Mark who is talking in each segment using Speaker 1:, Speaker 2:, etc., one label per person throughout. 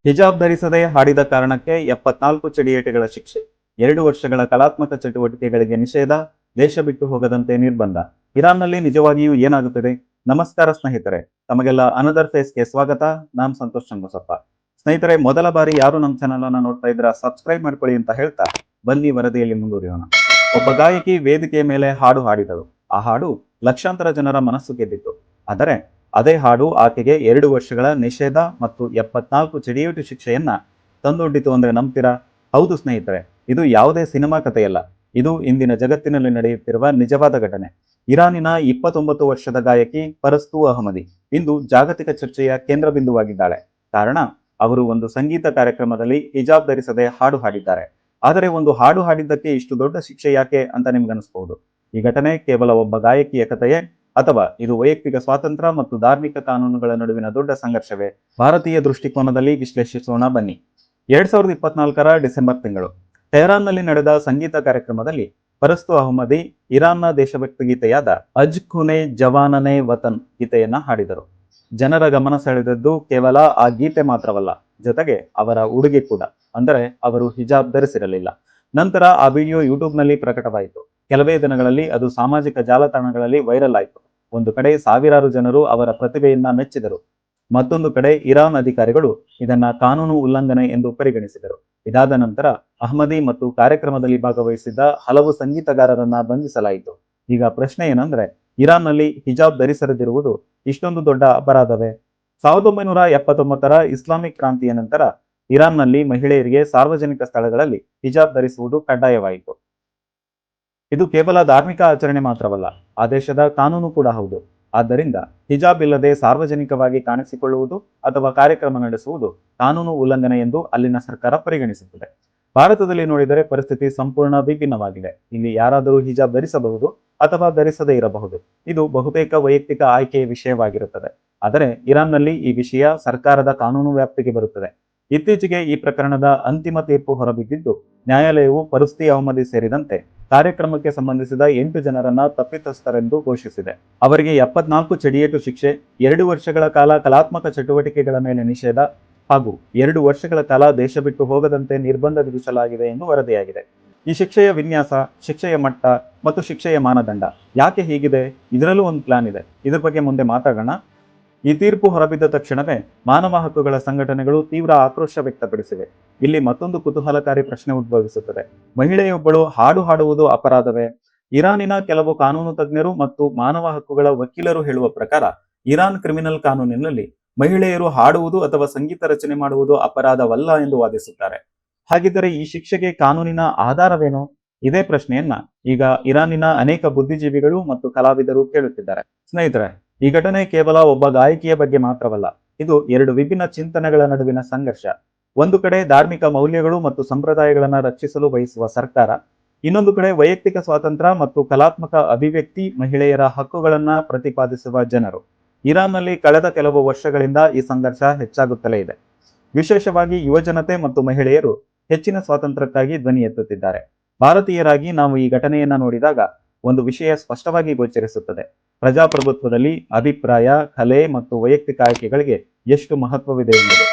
Speaker 1: ಹಿಜಾಬ್ ಧರಿಸದೆ ಹಾಡಿದ ಕಾರಣಕ್ಕೆ 74 ಚಡಿಯೇಟುಗಳ ಶಿಕ್ಷೆ, 2 ವರ್ಷಗಳ ಕಲಾತ್ಮಕ ಚಟುವಟಿಕೆಗಳಿಗೆ ನಿಷೇಧ, ದೇಶ ಬಿಟ್ಟು ಹೋಗದಂತೆ ನಿರ್ಬಂಧ. ಇರಾನ್ನಲ್ಲಿ ನಿಜವಾಗಿಯೂ ಏನಾಗುತ್ತದೆ? ನಮಸ್ಕಾರ ಸ್ನೇಹಿತರೆ, ತಮಗೆಲ್ಲ ಅನದರ್ ಫೇಸ್ಗೆ ಸ್ವಾಗತ. ನಾನು ಸಂತೋಷ್ ಚಂಗುಸಪ್ಪ. ಸ್ನೇಹಿತರೆ, ಮೊದಲ ಬಾರಿ ಯಾರು ನಮ್ಮ ಚಾನಲ್ ಅನ್ನ ನೋಡ್ತಾ ಇದ್ರ ಸಬ್ಸ್ಕ್ರೈಬ್ ಮಾಡ್ಕೊಳ್ಳಿ ಅಂತ ಹೇಳ್ತಾ ಬನ್ನಿ ವರದಿಯಲ್ಲಿ ಮುಂದುವರಿಯೋಣ. ಒಬ್ಬ ಗಾಯಕಿ ವೇದಿಕೆಯ ಮೇಲೆ ಹಾಡು ಹಾಡಿದಳು. ಆ ಹಾಡು ಲಕ್ಷಾಂತರ ಜನರ ಮನಸ್ಸು ಗೆದ್ದಿತ್ತು. ಆದರೆ ಅದೇ ಹಾಡು ಆಕೆಗೆ 2 ವರ್ಷಗಳ ನಿಷೇಧ ಮತ್ತು 74 ಚಡಿಯೇಟು ಶಿಕ್ಷೆಯನ್ನ ತಂದೊಡ್ಡಿತು ಅಂದ್ರೆ ನಂಬ್ತೀರಾ? ಹೌದು ಸ್ನೇಹಿತರೆ, ಇದು ಯಾವುದೇ ಸಿನಿಮಾ ಕಥೆಯಲ್ಲ. ಇದು ಇಂದಿನ ಜಗತ್ತಿನಲ್ಲಿ ನಡೆಯುತ್ತಿರುವ ನಿಜವಾದ ಘಟನೆ. ಇರಾನಿನ 29 ವರ್ಷದ ಗಾಯಕಿ ಪರಸ್ತು ಅಹಮದಿ ಇಂದು ಜಾಗತಿಕ ಚರ್ಚೆಯ ಕೇಂದ್ರ ಬಿಂದುವಾಗಿದ್ದಾಳೆ. ಕಾರಣ, ಅವರು ಒಂದು ಸಂಗೀತ ಕಾರ್ಯಕ್ರಮದಲ್ಲಿ ಹಿಜಾಬ್ ಧರಿಸದೆ ಹಾಡು ಹಾಡಿದ್ದಾರೆ. ಆದರೆ ಒಂದು ಹಾಡು ಹಾಡಿದ್ದಕ್ಕೆ ಇಷ್ಟು ದೊಡ್ಡ ಶಿಕ್ಷೆ ಯಾಕೆ ಅಂತ ನಿಮ್ಗನ್ನಿಸಬಹುದು. ಈ ಘಟನೆ ಕೇವಲ ಒಬ್ಬ ಗಾಯಕಿಯ ಕಥೆಯೇ, ಅಥವಾ ಇದು ವೈಯಕ್ತಿಕ ಸ್ವಾತಂತ್ರ್ಯ ಮತ್ತು ಧಾರ್ಮಿಕ ಕಾನೂನುಗಳ ನಡುವಿನ ದೊಡ್ಡ ಸಂಘರ್ಷವೇ? ಭಾರತೀಯ ದೃಷ್ಟಿಕೋನದಲ್ಲಿ ವಿಶ್ಲೇಷಿಸೋಣ ಬನ್ನಿ. 2024ರ ಡಿಸೆಂಬರ್ ತಿಂಗಳು ಟೆಹರಾನ್ನಲ್ಲಿ ನಡೆದ ಸಂಗೀತ ಕಾರ್ಯಕ್ರಮದಲ್ಲಿ ಪರಸ್ತು ಅಹಮದಿ ಇರಾನ್ನ ದೇಶಭಕ್ತಿ ಗೀತೆಯಾದ ಅಜ್ ಖುನೆ ಜವಾನನೆ ವತನ್ ಗೀತೆಯನ್ನ ಹಾಡಿದರು. ಜನರ ಗಮನ ಸೆಳೆದದ್ದು ಕೇವಲ ಆ ಗೀತೆ ಮಾತ್ರವಲ್ಲ, ಜೊತೆಗೆ ಅವರ ಉಡುಗೆ ಕೂಡ. ಅಂದರೆ ಅವರು ಹಿಜಾಬ್ ಧರಿಸಿರಲಿಲ್ಲ. ನಂತರ ಆ ವಿಡಿಯೋ ಯೂಟ್ಯೂಬ್ನಲ್ಲಿ ಪ್ರಕಟವಾಯಿತು. ಕೆಲವೇ ದಿನಗಳಲ್ಲಿ ಅದು ಸಾಮಾಜಿಕ ಜಾಲತಾಣಗಳಲ್ಲಿ ವೈರಲ್ ಆಯಿತು. ಒಂದು ಕಡೆ ಸಾವಿರಾರು ಜನರು ಅವರ ಪ್ರತಿಭೆಯನ್ನ ಮೆಚ್ಚಿದರು, ಮತ್ತೊಂದು ಕಡೆ ಇರಾನ್ ಅಧಿಕಾರಿಗಳು ಇದನ್ನ ಕಾನೂನು ಉಲ್ಲಂಘನೆ ಎಂದು ಪರಿಗಣಿಸಿದರು. ಇದಾದ ನಂತರ ಅಹಮದಿ ಮತ್ತು ಕಾರ್ಯಕ್ರಮದಲ್ಲಿ ಭಾಗವಹಿಸಿದ್ದ ಹಲವು ಸಂಗೀತಗಾರರನ್ನ ಬಂಧಿಸಲಾಯಿತು. ಈಗ ಪ್ರಶ್ನೆ ಏನಂದ್ರೆ, ಇರಾನ್ನಲ್ಲಿ ಹಿಜಾಬ್ ಧರಿಸದಿರುವುದು ಇಷ್ಟೊಂದು ದೊಡ್ಡ ಅಪರಾಧವೇ? 1979ರ ಇಸ್ಲಾಮಿಕ್ ಕ್ರಾಂತಿಯ ನಂತರ ಇರಾನ್ನಲ್ಲಿ ಮಹಿಳೆಯರಿಗೆ ಸಾರ್ವಜನಿಕ ಸ್ಥಳಗಳಲ್ಲಿ ಹಿಜಾಬ್ ಧರಿಸುವುದು ಕಡ್ಡಾಯವಾಯಿತು. ಇದು ಕೇವಲ ಧಾರ್ಮಿಕ ಆಚರಣೆ ಮಾತ್ರವಲ್ಲ, ಆ ದೇಶದ ಕಾನೂನು ಕೂಡ ಹೌದು. ಆದ್ದರಿಂದ ಹಿಜಾಬ್ ಇಲ್ಲದೆ ಸಾರ್ವಜನಿಕವಾಗಿ ಕಾಣಿಸಿಕೊಳ್ಳುವುದು ಅಥವಾ ಕಾರ್ಯಕ್ರಮ ನಡೆಸುವುದು ಕಾನೂನು ಉಲ್ಲಂಘನೆ ಎಂದು ಅಲ್ಲಿನ ಸರ್ಕಾರ ಪರಿಗಣಿಸುತ್ತದೆ. ಭಾರತದಲ್ಲಿ ನೋಡಿದರೆ ಪರಿಸ್ಥಿತಿ ಸಂಪೂರ್ಣ ವಿಭಿನ್ನವಾಗಿದೆ. ಇಲ್ಲಿ ಯಾರಾದರೂ ಹಿಜಾಬ್ ಧರಿಸಬಹುದು ಅಥವಾ ಧರಿಸದೇ ಇರಬಹುದು. ಇದು ಬಹುತೇಕ ವೈಯಕ್ತಿಕ ಆಯ್ಕೆಯ ವಿಷಯವಾಗಿರುತ್ತದೆ. ಆದರೆ ಇರಾನ್ನಲ್ಲಿ ಈ ವಿಷಯ ಸರ್ಕಾರದ ಕಾನೂನು ವ್ಯಾಪ್ತಿಗೆ ಬರುತ್ತದೆ. ಇತ್ತೀಚೆಗೆ ಈ ಪ್ರಕರಣದ ಅಂತಿಮ ತೀರ್ಪು ಹೊರಬಿದ್ದಿದ್ದು, ನ್ಯಾಯಾಲಯವು ಪರಸ್ತು ಅಹಮದಿ ಸೇರಿದಂತೆ ಕಾರ್ಯಕ್ರಮಕ್ಕೆ ಸಂಬಂಧಿಸಿದ 8 ಜನರನ್ನ ತಪ್ಪಿತಸ್ಥರೆಂದು ಘೋಷಿಸಿದೆ. ಅವರಿಗೆ 74 ಚಡಿಯೇಟು ಶಿಕ್ಷೆ, 2 ವರ್ಷಗಳ ಕಾಲ ಕಲಾತ್ಮಕ ಚಟುವಟಿಕೆಗಳ ಮೇಲೆ ನಿಷೇಧ ಹಾಗೂ 2 ವರ್ಷಗಳ ಕಾಲ ದೇಶ ಬಿಟ್ಟು ಹೋಗದಂತೆ ನಿರ್ಬಂಧ ವಿಧಿಸಲಾಗಿದೆ ಎಂದು ವರದಿಯಾಗಿದೆ. ಈ ಶಿಕ್ಷೆಯ ವಿನ್ಯಾಸ, ಶಿಕ್ಷೆಯ ಮಟ್ಟ ಮತ್ತು ಶಿಕ್ಷೆಯ ಮಾನದಂಡ ಯಾಕೆ ಹೀಗಿದೆ? ಇದರಲ್ಲೂ ಒಂದು ಪ್ಲಾನ್ ಇದೆ. ಇದ್ರ ಬಗ್ಗೆ ಮುಂದೆ ಮಾತಾಡೋಣ. ಈ ತೀರ್ಪು ಹೊರಬಿದ್ದ ತಕ್ಷಣವೇ ಮಾನವ ಹಕ್ಕುಗಳ ಸಂಘಟನೆಗಳು ತೀವ್ರ ಆಕ್ರೋಶ ವ್ಯಕ್ತಪಡಿಸಿವೆ. ಇಲ್ಲಿ ಮತ್ತೊಂದು ಕುತೂಹಲಕಾರಿ ಪ್ರಶ್ನೆ ಉದ್ಭವಿಸುತ್ತದೆ. ಮಹಿಳೆಯೊಬ್ಬಳು ಹಾಡು ಹಾಡುವುದು ಅಪರಾಧವೇ? ಇರಾನಿನ ಕೆಲವು ಕಾನೂನು ತಜ್ಞರು ಮತ್ತು ಮಾನವ ಹಕ್ಕುಗಳ ವಕೀಲರು ಹೇಳುವ ಪ್ರಕಾರ ಇರಾನ್ ಕ್ರಿಮಿನಲ್ ಕಾನೂನಿನಲ್ಲಿ ಮಹಿಳೆಯರು ಹಾಡುವುದು ಅಥವಾ ಸಂಗೀತ ರಚನೆ ಮಾಡುವುದು ಅಪರಾಧವಲ್ಲ ಎಂದು ವಾದಿಸುತ್ತಾರೆ. ಹಾಗಿದ್ದರೆ ಈ ಶಿಕ್ಷೆಗೆ ಕಾನೂನಿನ ಆಧಾರವೇನು? ಇದೇ ಪ್ರಶ್ನೆಯನ್ನ ಈಗ ಇರಾನಿನ ಅನೇಕ ಬುದ್ಧಿಜೀವಿಗಳು ಮತ್ತು ಕಲಾವಿದರು ಕೇಳುತ್ತಿದ್ದಾರೆ. ಸ್ನೇಹಿತರೆ, ಈ ಘಟನೆ ಕೇವಲ ಒಬ್ಬ ಗಾಯಕಿಯ ಬಗ್ಗೆ ಮಾತ್ರವಲ್ಲ. ಇದು 2 ವಿಭಿನ್ನ ಚಿಂತನೆಗಳ ನಡುವಿನ ಸಂಘರ್ಷ. ಒಂದು ಕಡೆ ಧಾರ್ಮಿಕ ಮೌಲ್ಯಗಳು ಮತ್ತು ಸಂಪ್ರದಾಯಗಳನ್ನ ರಕ್ಷಿಸಲು ಬಯಸುವ ಸರ್ಕಾರ, ಇನ್ನೊಂದು ಕಡೆ ವೈಯಕ್ತಿಕ ಸ್ವಾತಂತ್ರ್ಯ ಮತ್ತು ಕಲಾತ್ಮಕ ಅಭಿವ್ಯಕ್ತಿ, ಮಹಿಳೆಯರ ಹಕ್ಕುಗಳನ್ನ ಪ್ರತಿಪಾದಿಸುವ ಜನರು. ಇರಾನ್ನಲ್ಲಿ ಕಳೆದ ಕೆಲವು ವರ್ಷಗಳಿಂದ ಈ ಸಂಘರ್ಷ ಹೆಚ್ಚಾಗುತ್ತಲೇ ಇದೆ. ವಿಶೇಷವಾಗಿ ಯುವಜನತೆ ಮತ್ತು ಮಹಿಳೆಯರು ಹೆಚ್ಚಿನ ಸ್ವಾತಂತ್ರ್ಯಕ್ಕಾಗಿ ಧ್ವನಿ ಎತ್ತುತ್ತಿದ್ದಾರೆ. ಭಾರತೀಯರಾಗಿ ನಾವು ಈ ಘಟನೆಯನ್ನ ನೋಡಿದಾಗ ಒಂದು ವಿಷಯ ಸ್ಪಷ್ಟವಾಗಿ ಗೋಚರಿಸುತ್ತದೆ. ಪ್ರಜಾಪ್ರಭುತ್ವದಲ್ಲಿ ಅಭಿಪ್ರಾಯ, ಕಲೆ ಮತ್ತು ವೈಯಕ್ತಿಕ ಆಯ್ಕೆಗಳಿಗೆ ಎಷ್ಟು ಮಹತ್ವವಿದೆ ಎಂಬುದು.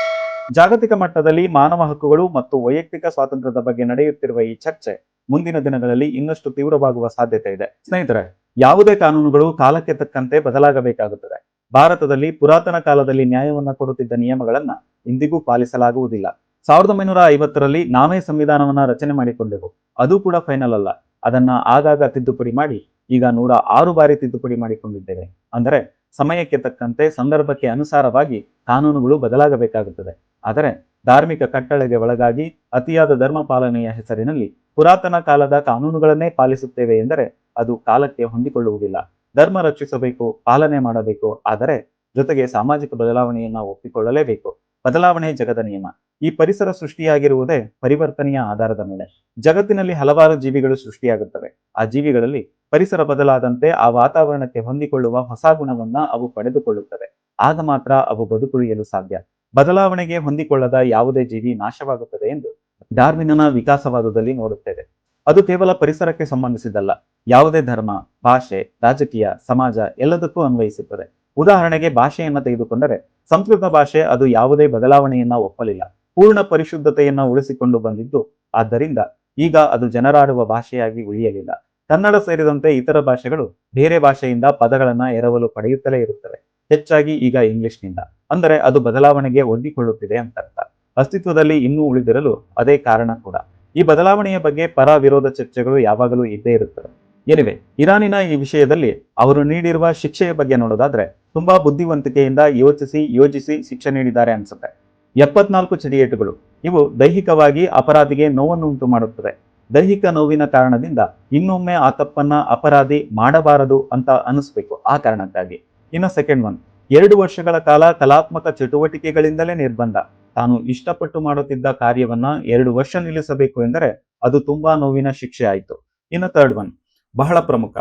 Speaker 1: ಜಾಗತಿಕ ಮಟ್ಟದಲ್ಲಿ ಮಾನವ ಹಕ್ಕುಗಳು ಮತ್ತು ವೈಯಕ್ತಿಕ ಸ್ವಾತಂತ್ರ್ಯದ ಬಗ್ಗೆ ನಡೆಯುತ್ತಿರುವ ಈ ಚರ್ಚೆ ಮುಂದಿನ ದಿನಗಳಲ್ಲಿ ಇನ್ನಷ್ಟು ತೀವ್ರವಾಗುವ ಸಾಧ್ಯತೆ ಇದೆ. ಸ್ನೇಹಿತರೆ, ಯಾವುದೇ ಕಾನೂನುಗಳು ಕಾಲಕ್ಕೆ ತಕ್ಕಂತೆ ಬದಲಾಗಬೇಕಾಗುತ್ತದೆ. ಭಾರತದಲ್ಲಿ ಪುರಾತನ ಕಾಲದಲ್ಲಿ ನ್ಯಾಯವನ್ನ ಕೊಡುತ್ತಿದ್ದ ನಿಯಮಗಳನ್ನ ಇಂದಿಗೂ ಪಾಲಿಸಲಾಗುವುದಿಲ್ಲ. 1950ರಲ್ಲಿ ನಾವೇ ಸಂವಿಧಾನವನ್ನ ರಚನೆ ಮಾಡಿಕೊಂಡೆವು. ಅದು ಕೂಡ ಫೈನಲ್ ಅಲ್ಲ. ಅದನ್ನ ಆಗಾಗ ತಿದ್ದುಪಡಿ ಮಾಡಿ ಈಗ 106 ಬಾರಿ ತಿದ್ದುಪಡಿ ಮಾಡಿಕೊಂಡಿದ್ದೇವೆ. ಅಂದರೆ ಸಮಯಕ್ಕೆ ತಕ್ಕಂತೆ, ಸಂದರ್ಭಕ್ಕೆ ಅನುಸಾರವಾಗಿ ಕಾನೂನುಗಳು ಬದಲಾಗಬೇಕಾಗುತ್ತದೆ. ಆದರೆ ಧಾರ್ಮಿಕ ಕಟ್ಟಳೆಗೆ ಒಳಗಾಗಿ ಅತಿಯಾದ ಧರ್ಮ ಪಾಲನೆಯ ಹೆಸರಿನಲ್ಲಿ ಪುರಾತನ ಕಾಲದ ಕಾನೂನುಗಳನ್ನೇ ಪಾಲಿಸುತ್ತೇವೆ ಎಂದರೆ ಅದು ಕಾಲಕ್ಕೆ ಹೊಂದಿಕೊಳ್ಳುವುದಿಲ್ಲ. ಧರ್ಮ ರಕ್ಷಿಸಬೇಕು, ಪಾಲನೆ ಮಾಡಬೇಕು, ಆದರೆ ಜೊತೆಗೆ ಸಾಮಾಜಿಕ ಬದಲಾವಣೆಯನ್ನ ಒಪ್ಪಿಕೊಳ್ಳಲೇಬೇಕು. ಬದಲಾವಣೆ ಜಗದ ನಿಯಮ. ಈ ಪರಿಸರ ಸೃಷ್ಟಿಯಾಗಿರುವುದೇ ಪರಿವರ್ತನೆಯ ಆಧಾರದ ಮೇಲೆ. ಜಗತ್ತಿನಲ್ಲಿ ಹಲವಾರು ಜೀವಿಗಳು ಸೃಷ್ಟಿಯಾಗುತ್ತವೆ. ಆ ಜೀವಿಗಳಲ್ಲಿ ಪರಿಸರ ಬದಲಾದಂತೆ ಆ ವಾತಾವರಣಕ್ಕೆ ಹೊಂದಿಕೊಳ್ಳುವ ಹೊಸ ಗುಣವನ್ನ ಅವು ಪಡೆದುಕೊಳ್ಳುತ್ತವೆ. ಆಗ ಮಾತ್ರ ಅವು ಬದುಕುಳಿಯಲು ಸಾಧ್ಯ. ಬದಲಾವಣೆಗೆ ಹೊಂದಿಕೊಳ್ಳದ ಯಾವುದೇ ಜೀವಿ ನಾಶವಾಗುತ್ತದೆ ಎಂದು ಡಾರ್ವಿನನ ವಿಕಾಸವಾದದಲ್ಲಿ ನೋಡುತ್ತೇವೆ. ಅದು ಕೇವಲ ಪರಿಸರಕ್ಕೆ ಸಂಬಂಧಿಸಿದಲ್ಲ, ಯಾವುದೇ ಧರ್ಮ, ಭಾಷೆ, ರಾಜಕೀಯ, ಸಮಾಜ ಎಲ್ಲದಕ್ಕೂ ಅನ್ವಯಿಸುತ್ತದೆ. ಉದಾಹರಣೆಗೆ ಭಾಷೆಯನ್ನ ತೆಗೆದುಕೊಂಡರೆ, ಸಂಸ್ಕೃತ ಭಾಷೆ ಅದು ಯಾವುದೇ ಬದಲಾವಣೆಯನ್ನ ಒಪ್ಪಲಿಲ್ಲ. ಪೂರ್ಣ ಪರಿಶುದ್ಧತೆಯನ್ನ ಉಳಿಸಿಕೊಂಡು ಬಂದಿದ್ದು. ಆದ್ದರಿಂದ ಈಗ ಅದು ಜನರಾಡುವ ಭಾಷೆಯಾಗಿ ಉಳಿಯಲಿಲ್ಲ. ಕನ್ನಡ ಸೇರಿದಂತೆ ಇತರ ಭಾಷೆಗಳು ಬೇರೆ ಭಾಷೆಯಿಂದ ಪದಗಳನ್ನ ಎರವಲು ಪಡೆಯುತ್ತಲೇ ಇರುತ್ತವೆ. ಹೆಚ್ಚಾಗಿ ಈಗ ಇಂಗ್ಲಿಷ್ನಿಂದ. ಅಂದರೆ ಅದು ಬದಲಾವಣೆಗೆ ಹೊಂದಿಕೊಳ್ಳುತ್ತಿದೆ ಅಂತ ಅರ್ಥ. ಅಸ್ತಿತ್ವದಲ್ಲಿ ಇನ್ನೂ ಉಳಿದಿರಲು ಅದೇ ಕಾರಣ ಕೂಡ. ಈ ಬದಲಾವಣೆಯ ಬಗ್ಗೆ ಪರ ವಿರೋಧ ಚರ್ಚೆಗಳು ಯಾವಾಗಲೂ ಇದ್ದೇ ಇರುತ್ತವೆ. ಎನಿವೆ, ಇರಾನಿನ ಈ ವಿಷಯದಲ್ಲಿ ಅವರು ನೀಡಿರುವ ಶಿಕ್ಷೆಯ ಬಗ್ಗೆ ನೋಡೋದಾದ್ರೆ ತುಂಬಾ ಬುದ್ಧಿವಂತಿಕೆಯಿಂದ ಯೋಜಿಸಿ ಶಿಕ್ಷೆ ನೀಡಿದ್ದಾರೆ ಅನ್ಸುತ್ತೆ. 74 ಚಡಿಯೇಟುಗಳು. ಇವು ದೈಹಿಕವಾಗಿ ಅಪರಾಧಿಗೆ ನೋವನ್ನು ಉಂಟು ಮಾಡುತ್ತದೆ. ದೈಹಿಕ ನೋವಿನ ಕಾರಣದಿಂದ ಇನ್ನೊಮ್ಮೆ ಆ ತಪ್ಪನ್ನ ಅಪರಾಧಿ ಮಾಡಬಾರದು ಅಂತ ಅನಿಸ್ಬೇಕು. ಆ ಕಾರಣಕ್ಕಾಗಿ. ಇನ್ನು ಸೆಕೆಂಡ್ ಒನ್, 2 ವರ್ಷಗಳ ಕಾಲ ಕಲಾತ್ಮಕ ಚಟುವಟಿಕೆಗಳಿಂದಲೇ ನಿರ್ಬಂಧ. ತಾನು ಇಷ್ಟಪಟ್ಟು ಮಾಡುತ್ತಿದ್ದ ಕಾರ್ಯವನ್ನ 2 ವರ್ಷ ನಿಲ್ಲಿಸಬೇಕು ಎಂದರೆ ಅದು ತುಂಬಾ ನೋವಿನ ಶಿಕ್ಷೆ ಆಯಿತು. ಇನ್ನು ಥರ್ಡ್ ಒನ್, ಬಹಳ ಪ್ರಮುಖ,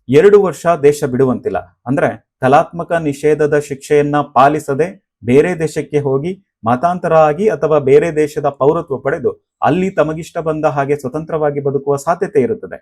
Speaker 1: 2 ವರ್ಷ ದೇಶ ಬಿಡುವಂತಿಲ್ಲ. ಅಂದ್ರೆ ಕಲಾತ್ಮಕ ನಿಷೇಧದ ಶಿಕ್ಷೆಯನ್ನ ಪಾಲಿಸದೆ ಬೇರೆ ದೇಶಕ್ಕೆ ಹೋಗಿ ಮತಾಂತರ ಆಗಿ ಅಥವಾ ಬೇರೆ ದೇಶದ ಪೌರತ್ವ ಪಡೆದು ಅಲ್ಲಿ ತಮಗಿಷ್ಟ ಬಂದ ಹಾಗೆ ಸ್ವತಂತ್ರವಾಗಿ ಬದುಕುವ ಸಾಧ್ಯತೆ ಇರುತ್ತದೆ.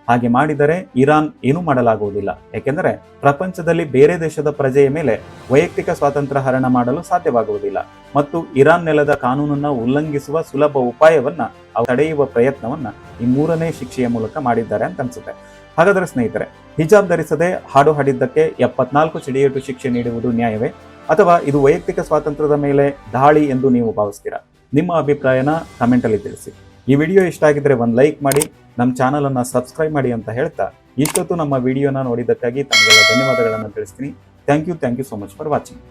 Speaker 1: ಹಾಗೆ ಮಾಡಿದರೆ ಇರಾನ್ ಏನೂ ಮಾಡಲಾಗುವುದಿಲ್ಲ. ಯಾಕೆಂದರೆ ಪ್ರಪಂಚದಲ್ಲಿ ಬೇರೆ ದೇಶದ ಪ್ರಜೆಯ ಮೇಲೆ ವೈಯಕ್ತಿಕ ಸ್ವಾತಂತ್ರ್ಯ ಹರಣ ಮಾಡಲು ಸಾಧ್ಯವಾಗುವುದಿಲ್ಲ. ಮತ್ತು ಇರಾನ್ ನೆಲದ ಕಾನೂನನ್ನ ಉಲ್ಲಂಘಿಸುವ ಸುಲಭ ಉಪಾಯವನ್ನ ತಡೆಯುವ ಪ್ರಯತ್ನವನ್ನ ಈ 3ನೇ ಶಿಕ್ಷೆಯ ಮೂಲಕ ಮಾಡಿದ್ದಾರೆ ಅಂತ ಅನ್ಸುತ್ತೆ. ಹಾಗಾದ್ರೆ ಸ್ನೇಹಿತರೆ, ಹಿಜಾಬ್ ಧರಿಸದೆ ಹಾಡು ಹಾಡಿದ್ದಕ್ಕೆ 74 ಚಡಿಯೇಟು ಶಿಕ್ಷೆ ನೀಡುವುದು ನ್ಯಾಯವೇ, ಅಥವಾ ಇದು ವೈಯಕ್ತಿಕ ಸ್ವಾತಂತ್ರ್ಯದ ಮೇಲೆ ದಾಳಿ ಎಂದು ನೀವು ಭಾವಿಸ್ತೀರಾ? ನಿಮ್ಮ ಅಭಿಪ್ರಾಯನ ಕಮೆಂಟ್ ಅಲ್ಲಿ ತಿಳಿಸಿ. ಈ ವಿಡಿಯೋ ಇಷ್ಟ ಆಗಿದ್ರೆ ಒಂದು ಲೈಕ್ ಮಾಡಿ, ನಮ್ಮ ಚಾನಲ್ ಅನ್ನ ಸಬ್ಸ್ಕ್ರೈಬ್ ಮಾಡಿ ಅಂತ ಹೇಳ್ತಾ ಇಷ್ಟೊತ್ತು ನಮ್ಮ ವಿಡಿಯೋನ ನೋಡಿದ್ದಕ್ಕಾಗಿ ತಮಗೆಲ್ಲ ಧನ್ಯವಾದಗಳನ್ನು ತಿಳಿಸ್ತೀನಿ. Thank you so much for watching.